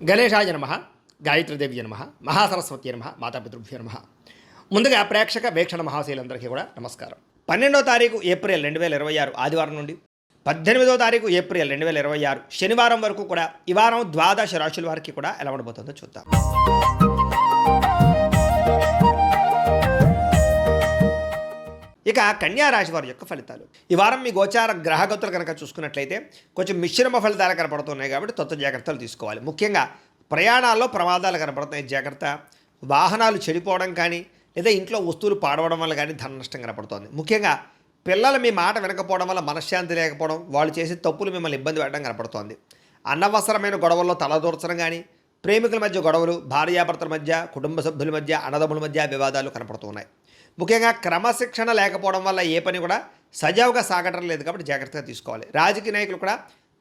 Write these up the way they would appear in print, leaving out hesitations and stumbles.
గణేశాయ నమ, గాయత్రీదేవి నమ, మహాసరస్వతి నమ, మాతాపితృభ్యో నమ. ముందుగా ప్రేక్షక వీక్షణ మహాశైలందరికీ కూడా నమస్కారం. 12వ తారీఖు ఏప్రిల్ 2026 ఆదివారం నుండి 18వ తారీఖు ఏప్రిల్ 2026 శనివారం వరకు కూడా ఈ వారం ద్వాదశ రాశుల వారికి కూడా ఎలా ఉండబోతుందో చూద్దాం. ఇక కన్యా రాశి వారి యొక్క ఫలితాలు. ఈ వారం మీ గోచార గ్రహగతులు కనుక చూసుకున్నట్లయితే కొంచెం మిశ్రమ ఫలితాలు కనపడుతున్నాయి కాబట్టి తొత్త జాగ్రత్తలు తీసుకోవాలి. ముఖ్యంగా ప్రయాణాల్లో ప్రమాదాలు కనపడుతున్నాయి, జాగ్రత్త. వాహనాలు చెడిపోవడం కానీ లేదా ఇంట్లో వస్తువులు పాడవడం వల్ల కానీ ధన నష్టం కనపడుతోంది. ముఖ్యంగా పిల్లలు మీ మాట వినకపోవడం వల్ల మనశ్శాంతి లేకపోవడం, వాళ్ళు చేసే తప్పులు మిమ్మల్ని ఇబ్బంది పెట్టడం కనపడుతోంది. అనవసరమైన గొడవల్లో తలదూర్చడం కానీ, ప్రేమికుల మధ్య గొడవలు, భార్యాభర్తల మధ్య, కుటుంబ సభ్యుల మధ్య, అన్నదమ్ముల మధ్య వివాదాలు కనపడుతున్నాయి. ముఖ్యంగా క్రమశిక్షణ లేకపోవడం వల్ల ఏ పని కూడా సజావుగా సాగటం లేదు కాబట్టి జాగ్రత్తగా తీసుకోవాలి. రాజకీయ నాయకులు కూడా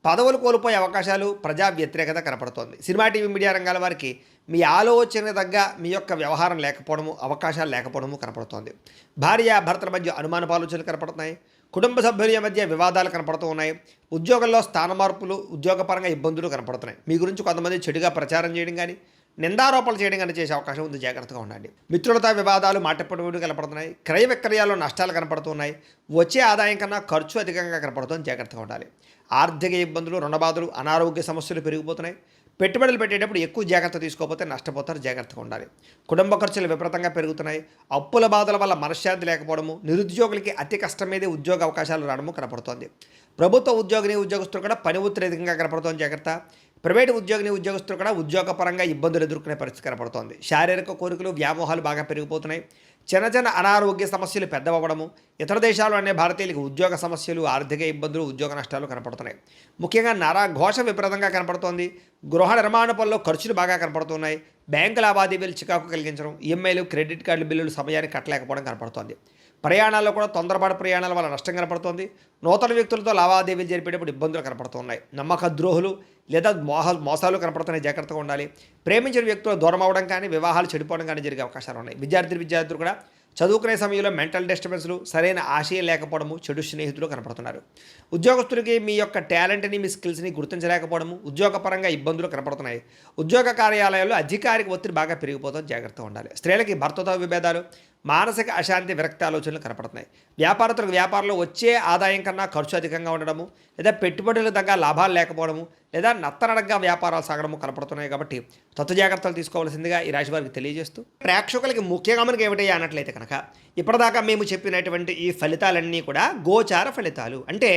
పదవులు కోల్పోయే అవకాశాలు, ప్రజా వ్యతిరేకత కనపడుతోంది. సినిమా టీవీ మీడియా రంగాల వారికి మీ ఆలోచన తగ్గ మీ యొక్క వ్యవహారం లేకపోవడము, అవకాశాలు లేకపోవడము కనపడుతోంది. భార్యాభర్తల మధ్య అనుమానపు ఆలోచనలు కనపడుతున్నాయి. కుటుంబ సభ్యుల మధ్య వివాదాలు కనపడుతూ ఉన్నాయి. ఉద్యోగంలో స్థాన మార్పులు, ఉద్యోగపరంగా ఇబ్బందులు కనపడుతున్నాయి. మీ గురించి కొంతమంది చెడుగా ప్రచారం చేయడం కానీ, నిందారోపణలు చేయడం కానీ చేసే అవకాశం ఉంది, జాగ్రత్తగా ఉండండి. మిత్రులతో వివాదాలు, మాటపడుగుడు కనపడుతున్నాయి. క్రయ విక్రయాల్లో నష్టాలు కనపడుతున్నాయి. వచ్చే ఆదాయం కన్నా ఖర్చు అధికంగా కనపడుతుంది, జాగ్రత్తగా ఉండాలి. ఆర్థిక ఇబ్బందులు, రుణబాధలు, అనారోగ్య సమస్యలు పెరిగిపోతున్నాయి. పెట్టుబడులు పెట్టేటప్పుడు ఎక్కువ జాగ్రత్త తీసుకోకపోతే నష్టపోతారు, జాగ్రత్తగా ఉండాలి. కుటుంబ ఖర్చులు విపరీతంగా పెరుగుతున్నాయి. అప్పుల బాధల వల్ల మనశ్శాంతి లేకపోవడము, నిరుద్యోగులకి అతి కష్టం మీదే ఉద్యోగ అవకాశాలు రావడము కనపడుతోంది. ప్రభుత్వ ఉద్యోగులు కూడా పని ఒత్తిడి అధికంగా కనపడుతోంది, జాగ్రత్త. ప్రైవేటు ఉద్యోగులు కూడా ఉద్యోగపరంగా ఇబ్బందులు ఎదుర్కొనే పరిస్థితి కనపడుతోంది. శారీరక కోరికలు, వ్యామోహాలు బాగా పెరిగిపోతున్నాయి. చిన్న చిన్న అనారోగ్య సమస్యలు పెద్దవడము, ఇతర దేశాలు అనే భారతీయులకు ఉద్యోగ సమస్యలు, ఆర్థిక ఇబ్బందులు, ఉద్యోగ నష్టాలు కనపడుతున్నాయి. ముఖ్యంగా నరఘోష విపరీతంగా కనపడుతోంది. గృహ నిర్మాణ పనుల్లో ఖర్చులు బాగా కనపడుతున్నాయి. బ్యాంకు లావాదేవీలు చికాకు కలిగించడం, ఈఎంఐలు, క్రెడిట్ కార్డుల బిల్లులు సమయానికి కట్టలేకపోవడం కనపడుతోంది. ప్రయాణాల్లో కూడా తొందరపాటు ప్రయాణాల వల్ల నష్టం కనపడుతోంది. నూతన వ్యక్తులతో లావాదేవీలు జరిపేటప్పుడు ఇబ్బందులు కనపడుతున్నాయి. నమ్మక ద్రోహులు లేదా మోసాలు కనపడుతున్నాయి, జాగ్రత్తగా ఉండాలి. ప్రేమించిన వ్యక్తులు దూరం అవ్వడం కానీ, వివాహాలు చెడిపోవడం కానీ జరిగే అవకాశాలు ఉన్నాయి. విద్యార్థులు కూడా చదువుకునే సమయంలో మెంటల్ డిస్టర్బెన్స్లు, సరైన ఆశయం లేకపోవడము, చెడు స్నేహితులు కనపడుతున్నారు. ఉద్యోగస్తులకి మీ యొక్క టాలెంట్ని, మీ స్కిల్స్ని గుర్తించలేకపోవడము, ఉద్యోగపరంగా ఇబ్బందులు కనపడుతున్నాయి. ఉద్యోగ కార్యాలయాల్లో అధికారిక ఒత్తిడి బాగా పెరిగిపోతుంది, జాగ్రత్తగా ఉండాలి. స్త్రీలకి భర్తతో విభేదాలు, మానసిక అశాంతి, విరక్తి ఆలోచనలు కనపడుతున్నాయి. వ్యాపారస్తులకు వ్యాపారంలో వచ్చే ఆదాయం కన్నా ఖర్చు అధికంగా ఉండడము, లేదా పెట్టుబడులకు తగ్గ లాభాలు లేకపోవడము, లేదా నత్తనడగ్గా వ్యాపారాలు సాగడము కనపడుతున్నాయి. కాబట్టి తత్వ జాగ్రత్తలు తీసుకోవాల్సిందిగా ఈ రాశి వారికి తెలియజేస్తూ, ప్రేక్షకులకి ముఖ్యంగా మనకి ఏమిటి అన్నట్లయితే కనుక ఇప్పటిదాకా మేము చెప్పినటువంటి ఈ ఫలితాలన్నీ కూడా గోచార ఫలితాలు, అంటే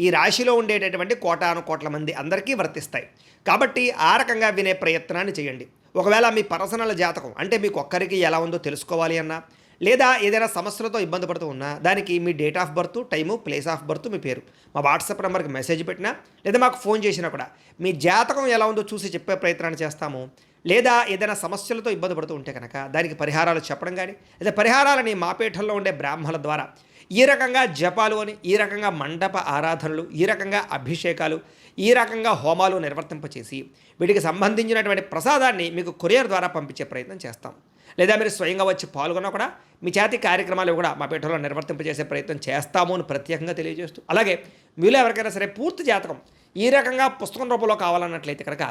ఈ రాశిలో ఉండేటటువంటి కోటాను కోట్ల మంది అందరికీ వర్తిస్తాయి. కాబట్టి ఆ రకంగా వినే ప్రయత్నాన్ని చేయండి. ఒకవేళ మీ పర్సనల్ జాతకం అంటే మీకు ఒక్కరికి ఎలా ఉందో తెలుసుకోవాలి అన్నా, లేదా ఏదైనా సమస్యలతో ఇబ్బంది పడుతూ ఉన్నా, దానికి మీ date of birth, time, place of birth, మీ పేరు మా వాట్సాప్ నెంబర్కి మెసేజ్ పెట్టినా, లేదా మాకు ఫోన్ చేసినా కూడా మీ జాతకం ఎలా ఉందో చూసి చెప్పే ప్రయత్నాన్ని చేస్తాము. లేదా ఏదైనా సమస్యలతో ఇబ్బంది పడుతూ ఉంటే కనుక దానికి పరిహారాలు చెప్పడం కానీ, లేదా పరిహారాలని మా పీఠంలో ఉండే బ్రాహ్మణుల ద్వారా ఈ రకంగా జపాలు అని, ఈ రకంగా మండప ఆరాధనలు, ఈ రకంగా అభిషేకాలు, ఈ రకంగా హోమాలు నిర్వర్తింపచేసి వీటికి సంబంధించినటువంటి ప్రసాదాన్ని మీకు కొరియర్ ద్వారా పంపించే ప్రయత్నం చేస్తాం. లేదా మీరు స్వయంగా వచ్చి పాల్గొన్నా కూడా మీ చేతి కార్యక్రమాలు కూడా మా పీఠంలో నిర్వర్తింపజేసే ప్రయత్నం చేస్తాము అని ప్రత్యేకంగా తెలియజేస్తూ, అలాగే మీలో ఎవరికైనా సరే పూర్తి జాతకం ఈ రకంగా పుస్తకం రూపంలో కావాలన్నట్లయితే కనుక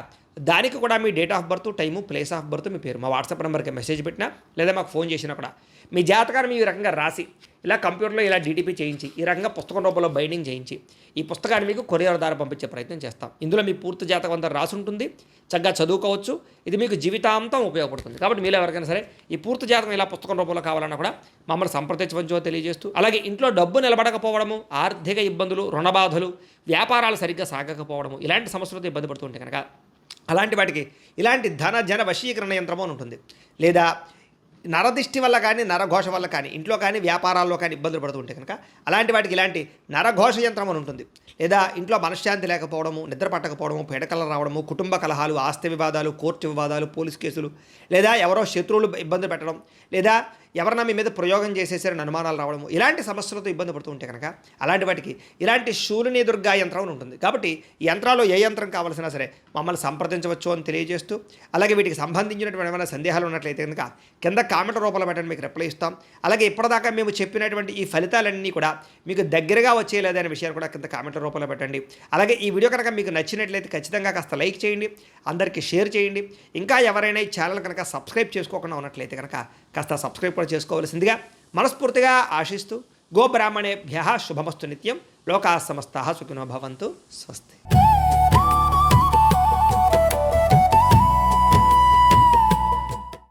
దానికి కూడా మీ date of birth, time, place of birth, మీ పేరు మా వాట్సాప్ నెంబర్కి మెసేజ్ పెట్టినా, లేదా మాకు ఫోన్ చేసినా కూడా మీ జాతకాన్ని ఈ రకంగా రాసి ఇలా కంప్యూటర్లో ఇలా డీటీపీ చేయించి, ఈ రకంగా పుస్తకం రూపంలో బైండింగ్ చేయించి ఈ పుస్తకాన్ని మీకు కొరియర్ ద్వారా పంపించే ప్రయత్నం చేస్తాం. ఇందులో మీ పూర్తి జాతకం అంతా రాసి ఉంటుంది, చక్కగా చదువుకోవచ్చు. ఇది మీకు జీవితాంతం ఉపయోగపడుతుంది. కాబట్టి మీరు ఎవరికైనా సరే ఈ పూర్తి జాతకం ఇలా పుస్తకం రూపంలో కావాలన్నా కూడా మమ్మల్ని సంప్రదించవచ్చో తెలియజేస్తూ, అలాగే ఇంట్లో డబ్బు నిలబడకపోవడము, ఆర్థిక ఇబ్బందులు, రుణబాధలు, వ్యాపారాలు సరిగ్గా సాగకపోవడము, ఇలాంటి సమస్యలతో ఇబ్బంది పడుతుంటే కనుక అలాంటి వాటికి ఇలాంటి ధన జన వశీకరణ యంత్రము అని ఉంటుంది. లేదా నరదిష్టి వల్ల కానీ, నరఘోష వల్ల కానీ, ఇంట్లో కానీ వ్యాపారాల్లో కానీ ఇబ్బందులు పడుతుంటే కనుక అలాంటి వాటికి ఇలాంటి నరఘోష యంత్రం అని ఉంటుంది. లేదా ఇంట్లో మనశ్శాంతి లేకపోవడము, నిద్ర పట్టకపోవడము, పీడకలు రావడము, కుటుంబ కలహాలు, ఆస్తి వివాదాలు, కోర్టు వివాదాలు, పోలీస్ కేసులు, లేదా ఎవరో శత్రువులు ఇబ్బంది పెట్టడం, లేదా ఎవరన్నా మీ మీద ప్రయోగం చేసేసారని అనుమానాలు రావడము ఇలాంటి సమస్యలతో ఇబ్బంది పడుతూ ఉంటే కనుక అలాంటి వాటికి ఇలాంటి శూలిని దుర్గా యంత్రం అని ఉంటుంది. కాబట్టి ఈ యంత్రాల్లో ఏ యంత్రం కావాల్సినా సరే మమ్మల్ని సంప్రదించవచ్చు అని తెలియజేస్తూ, అలాగే వీటికి సంబంధించినటువంటి ఏమైనా సందేహాలు ఉన్నట్లయితే కనుక కింద కామెంట్ రూపంలో పెట్టండి, మీకు రిప్లై ఇస్తాం. అలాగే ఇప్పటిదాకా మేము చెప్పినటువంటి ఈ ఫలితాలన్నీ కూడా మీకు దగ్గరగా వచ్చేయలేదనే విషయాలు కూడా కింద కామెంట్ రూపంలో పెట్టండి. అలాగే ఈ వీడియో కనుక మీకు నచ్చినట్లయితే ఖచ్చితంగా కాస్త లైక్ చేయండి, అందరికీ షేర్ చేయండి. ఇంకా ఎవరైనా ఈ ఛానల్ కనుక సబ్స్క్రైబ్ చేసుకోకుండా ఉన్నట్లయితే కనుక కాస్త సబ్స్క్రైబ్ కూడా చేసుకోవాల్సిందిగా మనస్ఫూర్తిగా ఆశిస్తూ, గోబ్రాహ్మణేభ్యః శుభమస్తు నిత్యం, లోకాः సమస్తాः సుఖినో భవంతు. స్వస్తి.